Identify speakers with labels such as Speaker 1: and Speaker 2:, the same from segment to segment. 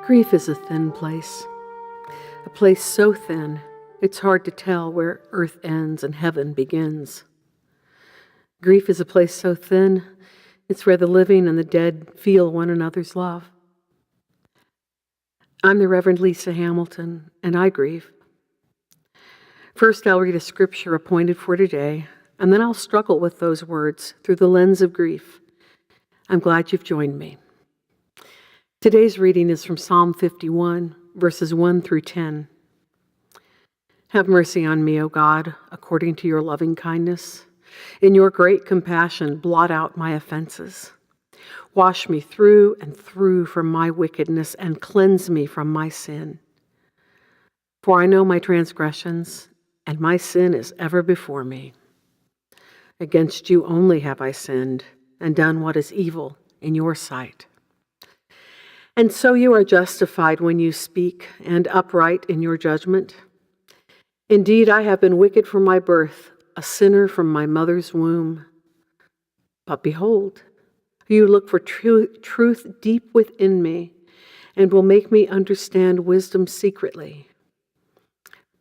Speaker 1: Grief is a thin place, a place so thin it's hard to tell where earth ends and heaven begins. Grief is a place so thin it's where the living and the dead feel one another's love. I'm the Reverend Lisa Hamilton, and I grieve. First, I'll read a scripture appointed for today, and then I'll struggle with those words through the lens of grief. I'm glad you've joined me. Today's reading is from Psalm 51, verses 1 through 10. Have mercy on me, O God, according to your loving kindness. In your great compassion, blot out my offenses. Wash me through and through from my wickedness and cleanse me from my sin. For I know my transgressions, and my sin is ever before me. Against you only have I sinned and done what is evil in your sight. And so you are justified when you speak and upright in your judgment. Indeed, I have been wicked from my birth, a sinner from my mother's womb. But behold, you look for truth deep within me and will make me understand wisdom secretly.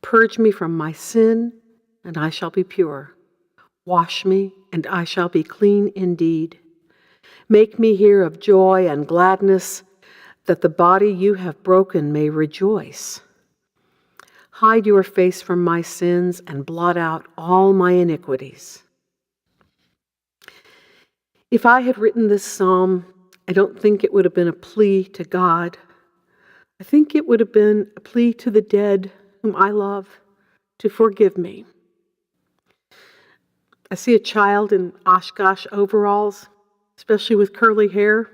Speaker 1: Purge me from my sin, and I shall be pure. Wash me, and I shall be clean indeed. Make me hear of joy and gladness, that the body you have broken may rejoice. Hide your face from my sins and blot out all my iniquities. If I had written this psalm, I don't think it would have been a plea to God. I think it would have been a plea to the dead whom I love to forgive me. I see a child in Oshkosh overalls, especially with curly hair.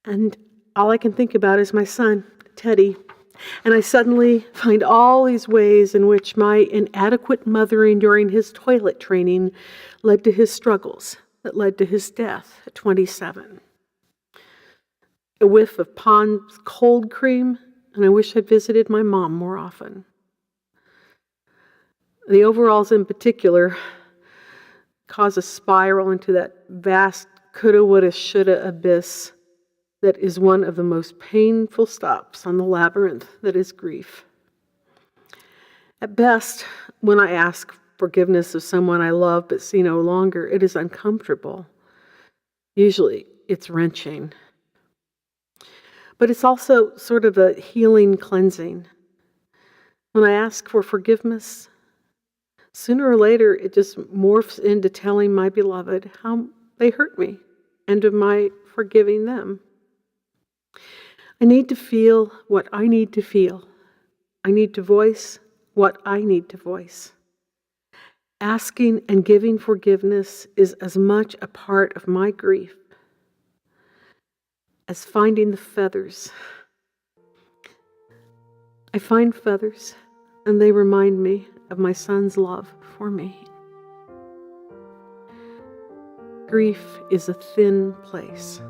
Speaker 1: And all I can think about is my son, Teddy. And I suddenly find all these ways in which my inadequate mothering during his toilet training led to his struggles, that led to his death at 27. A whiff of Pond's cold cream, and I wish I'd visited my mom more often. The overalls in particular cause a spiral into that vast coulda, woulda, shoulda abyss that is one of the most painful stops on the labyrinth that is grief. At best, when I ask forgiveness of someone I love but see no longer, it is uncomfortable. Usually, it's wrenching. But it's also sort of a healing cleansing. When I ask for forgiveness, sooner or later, it just morphs into telling my beloved how they hurt me and of my forgiving them. I need to feel what I need to feel. I need to voice what I need to voice. Asking and giving forgiveness is as much a part of my grief as finding the feathers. I find feathers, and they remind me of my son's love for me. Grief is a thin place.